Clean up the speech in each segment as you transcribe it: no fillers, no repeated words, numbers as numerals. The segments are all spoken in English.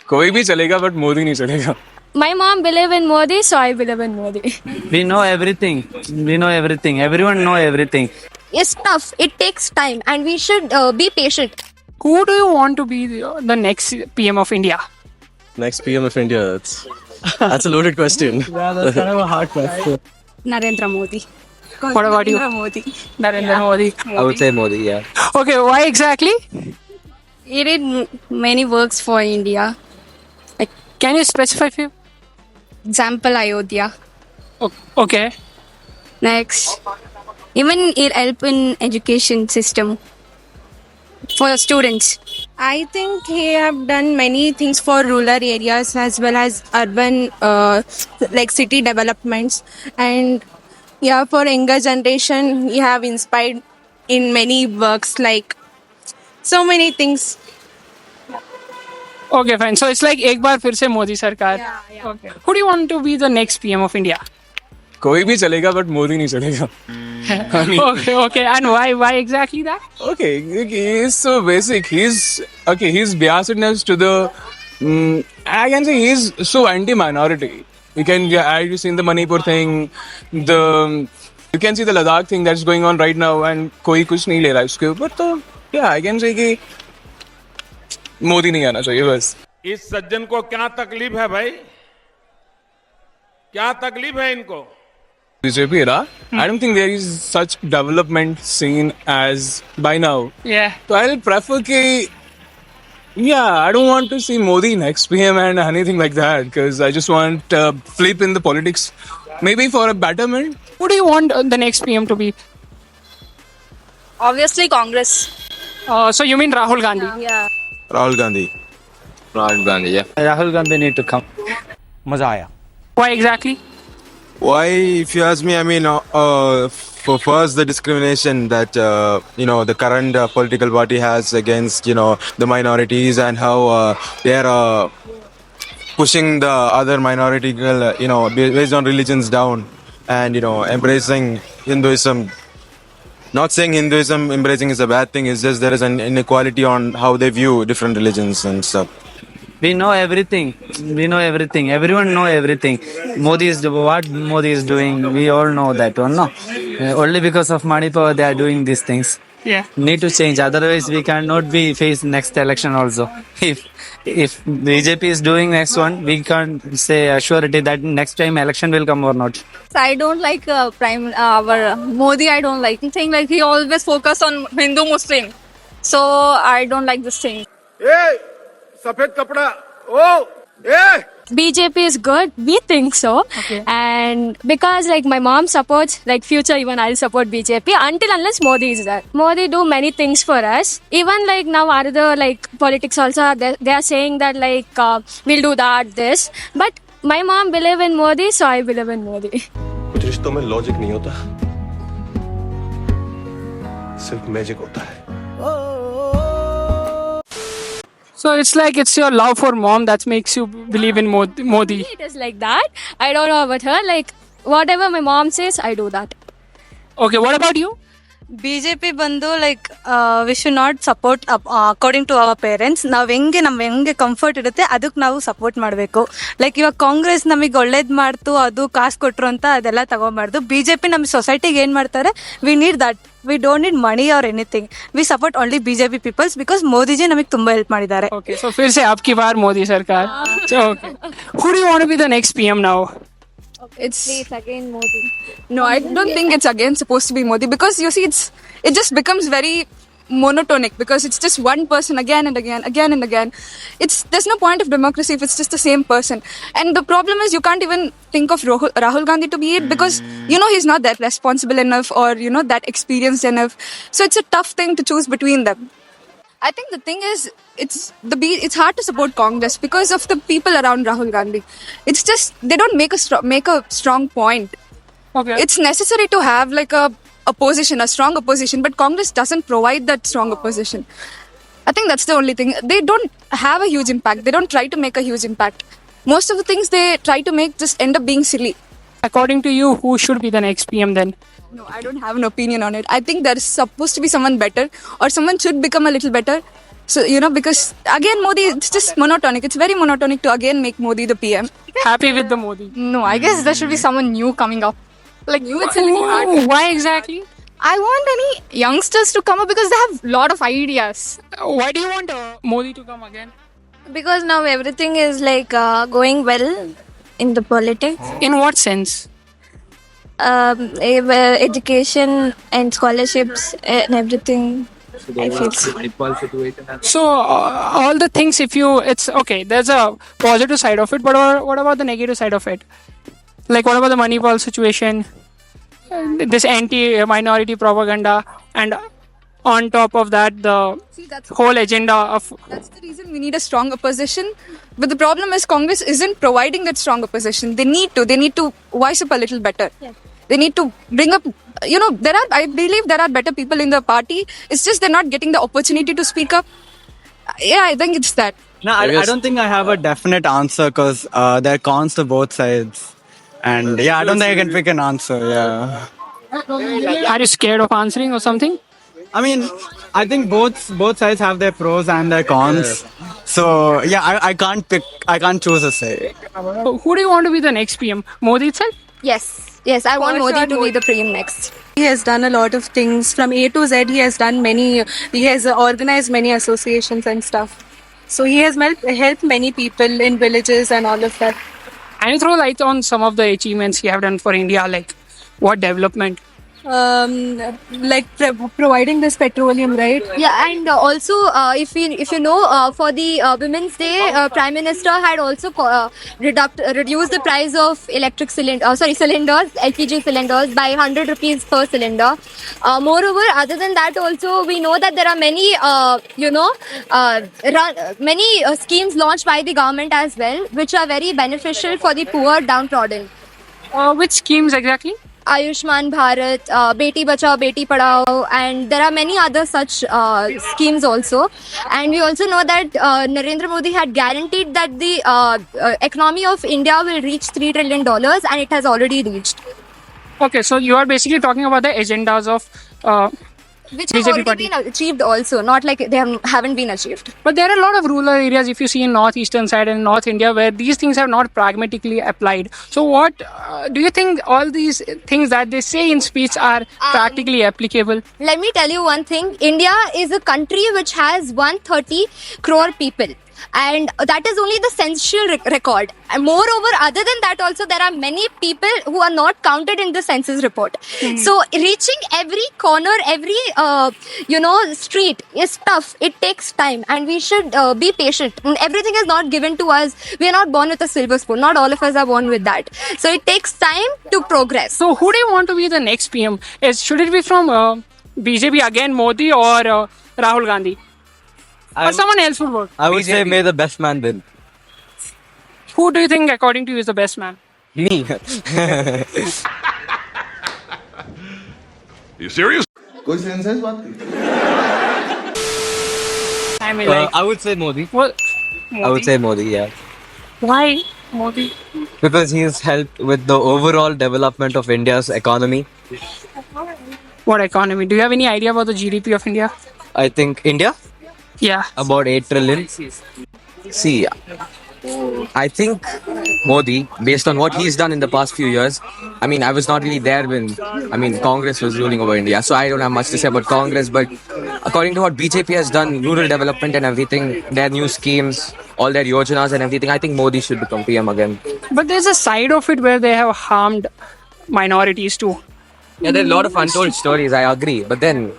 कोई भी चलेगा बट मोदी नहीं चलेगा. My mom believe in Modi, so I believe in Modi. We know everything. We know everything. Everyone know everything. It's tough. It takes time, and we should be patient. Who do you want to be the next PM of India? Next PM of India. That's a loaded question. Yeah, that's kind of a hard question. Narendra Modi. What about you? Modi. Narendra Modi. I would say Modi, yeah. Okay, why exactly? He did many works for India. Can you specify few? Example, Ayodhya. Okay. Next, even it help in education system for students. I think he have done many things for rural areas as well as urban, like city developments, and yeah, for younger generation, he have inspired in many works like so many things. Okay, fine. So it's like एक बार फिर से मोदी सरकार. Okay. Who do you want to be the next PM of India? कोई भी चलेगा but Modi नहीं चलेगा. Okay. And why exactly that? Okay, he's so basic. He's biasedness to the. I can say he's so anti-minority. You've seen the Manipur thing, you can see the Ladakh thing that's going on right now, and कोई कुछ नहीं ले रहा है उसके ऊपर. तो yeah, I can say कि मोदी नहीं आना चाहिए बस. इस सज्जन को क्या तकलीफ है भाई? क्या तकलीफ है इनको? BJP era, I don't think there is such development seen as by now. Yeah. So I'll prefer कि I don't want to see Modi next PM and anything like that, because I just want flip in the politics, maybe for a betterment. Who do you want the next PM to be? Obviously, Congress. So you mean Rahul Gandhi? Yeah. Rahul Gandhi. Rahul Gandhi, yeah. Rahul Gandhi need to come. मजा आया. Why exactly? Why, if you ask me, I mean, for first the discrimination that the current political party has against the minorities, and how they are pushing the other minority based on religions down, and embracing Hinduism. Not saying Hinduism embracing is a bad thing. It's just there is an inequality on how they view different religions and stuff. We know everything. Everyone know everything. What Modi is doing. We all know that one, no? Only because of Manipur they are doing these things. Yeah. Need to change. Otherwise, we cannot be face next election also. If BJP is doing next one, we can't say surety that next time election will come or not. I don't like our Modi. I don't like. Thing like he always focus on Hindu Muslim. So I don't like this thing. सफेद कपड़ा ओ BJP is good. We think so. Okay. And because like my mom supports, like future even I'll support BJP until unless Modi is there. Modi do many things for us. Even like now other like politics also they are saying that like we'll do that this. But my mom believe in Modi, so I believe in Modi. कुछ रिश्तों में logic नहीं होता, सिर्फ magic होता है. So it's like it's your love for mom that makes you believe in Modi. It is like that. I don't know about her. Like whatever my mom says, I do that. Okay, what about you? BJP ಬಂದು like we should not support according to our parents. ನಾವು ಹೆಂಗೆ comfort ಇರುತ್ತೆ ಅದಕ್ಕೆ ನಾವು support ಮಾಡಬೇಕು. Like ಇವಾಗ ಕಾಂಗ್ರೆಸ್ ನಮಗೆ ಒಳ್ಳೇದು ಮಾಡ್ತು, ಅದು ಕಾಸು ಕೊಟ್ಟರು ಅಂತ ಅದೆಲ್ಲ ತಗೋಬಾರ್ದು. ಬಿಜೆಪಿ ನಮ್ಮ ಸೊಸೈಟಿಗೆ ಏನು ಮಾಡ್ತಾರೆ, we need that. We don't need money or anything. We support only BJP peoples because Modiji ನಮಗೆ ತುಂಬಾ ಹೆಲ್ಪ್ ಮಾಡಿದ್ದಾರೆ. Okay, so फिर से आपकी बार मोदी सरकार. So, okay. Who do you want to be the next PM now? It's again Modi. no, I don't think it's again supposed to be Modi, because you see, it just becomes very monotonic, because it's just one person again and again. There's no point of democracy if it's just the same person. And the problem is you can't even think of Rahul Gandhi to be it, because he's not that responsible enough or that experienced enough. So it's a tough thing to choose between them. I think the thing is, it's hard to support Congress because of the people around Rahul Gandhi. It's just they don't make a strong point. Okay. It's necessary to have like a strong opposition, but Congress doesn't provide that strong opposition. I think that's the only thing. They don't have a huge impact. They don't try to make a huge impact. Most of the things they try to make just end up being silly. According to you, who should be the next PM then? No, I don't have an opinion on it. I think there's supposed to be someone better, or someone should become a little better. So, because again, Modi, it's just monotonic. It's very monotonic to again make Modi the PM. Happy with the Modi? No, I guess there should be someone new coming up. Like new, it's really hard. Why exactly? I want any youngsters to come up because they have a lot of ideas. Why do you want Modi to come again? Because now everything is like going well in the politics. In what sense? Education and scholarships and everything. I feel So all the things, it's okay. There's a positive side of it, but what about the negative side of it? Like what about the Manipal situation? This anti-minority propaganda, and on top of that, the whole agenda of. That's the reason we need a strong opposition. But the problem is Congress isn't providing that strong opposition. They need to voice up a little better. Yes. They need to bring up, I believe there are better people in the party. It's just they're not getting the opportunity to speak up. Yeah, I think it's that. No, I don't think I have a definite answer because there are cons to both sides. And I don't think I can pick an answer. Yeah. Are you scared of answering or something? I mean, I think both sides have their pros and their cons. So I can't pick. I can't choose a say. Who do you want to be the next PM? Modi itself? Yes, I want Modi to be the PM next. He has done a lot of things from A to Z. He has done many. He has organized many associations and stuff. So he has helped many people in villages and all of that. Can you throw light on some of the achievements he have done for India? Like what development? Providing this petroleum, right? Yeah, and also if you know, for the Women's Day, Prime Minister had also reduced the price of cylinders, LPG cylinders by 100 rupees per cylinder. Moreover, other than that, also we know that there are many many schemes launched by the government as well, which are very beneficial for the poor downtrodden. Which schemes exactly? Ayushman Bharat, Beti Bachao, Beti Padhao, and there are many other such schemes also. And we also know that Narendra Modi had guaranteed that the economy of India will reach $3 trillion, and it has already reached. Okay, so you are basically talking about the agendas of Which BJP have already party. been achieved also, not like they haven't been achieved. But there are a lot of rural areas, if you see in northeastern side and North India, where these things have not pragmatically applied. So what do you think all these things that they say in speech are practically applicable? Let me tell you one thing. India is a country which has 130 crore people. And that is only the census record. And moreover, other than that also, there are many people who are not counted in the census report. So reaching every corner, every street is tough. It takes time, and we should be patient. And everything is not given to us. We are not born with a silver spoon. Not all of us are born with that. So it takes time to progress. So who do you want to be the next PM? Should it be from BJP again, Modi, or Rahul Gandhi? Or someone else would work? I would say may the best man win. Who do you think, according to you, is the best man? Me. You serious? कोई sense है इस बात की? I mean, like, I would say Modi. what? I would say Modi, yeah. Why Modi? Because he has helped with the overall development of India's economy. What economy? Do you have any idea about the GDP of India? I think India, Yeah. about 8 trillion. See, I think Modi, based on what he's done in the past few years, I mean, I was not really there when, Congress was ruling over India, so I don't have much to say about Congress, but according to what BJP has done, rural development and everything, their new schemes, all their yojanas and everything, I think Modi should become PM again. But there's a side of it where they have harmed minorities too. Yeah, there are a lot of untold stories, I agree, but then,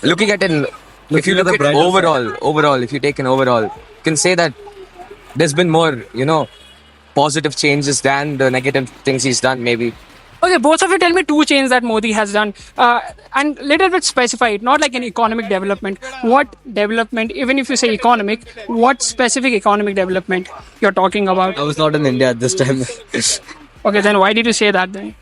looking at it, if you look at overall, if you take an overall, you can say that there's been more, positive changes than the negative things he's done, maybe. Okay, both of you tell me two changes that Modi has done, and little bit specified, not like an economic development. What development, even if you say economic, what specific economic development you're talking about? I was not in India at this time. Okay, then why did you say that then?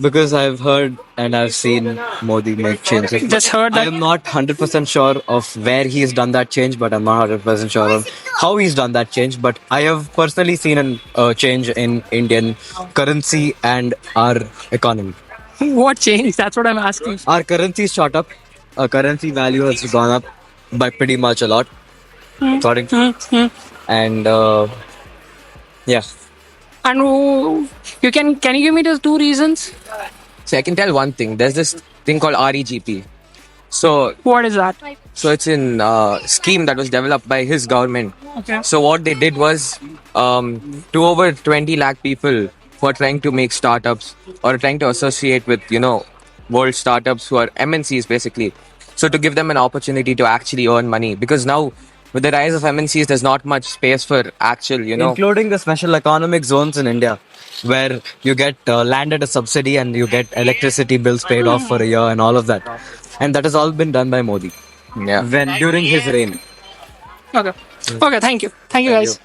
Because I've heard and I've seen Modi make changes. Just heard that? I am not 100% sure of where he has done that change, but I'm not 100% sure of how he's done that change. But I have personally seen a change in Indian currency and our economy. What change? That's what I'm asking. Our currency shot up. Our currency value has gone up by pretty much a lot, according to and yeah. And you can you give me the 2 reasons? So I can tell one thing. There's this thing called REGP. So What is that? it's in scheme that was developed by his government. Okay. So what they did was to over 20 lakh people who are trying to make startups or trying to associate with world startups who are MNCs basically. So to give them an opportunity to actually earn money, because now with the rise of MNCs, there's not much space for actual including the special economic zones in India, where you get land at a subsidy and you get electricity bills paid off for a year and all of that, and that has all been done by Modi Yeah. when during his reign. Okay. Okay, thank you. Thank you, guys.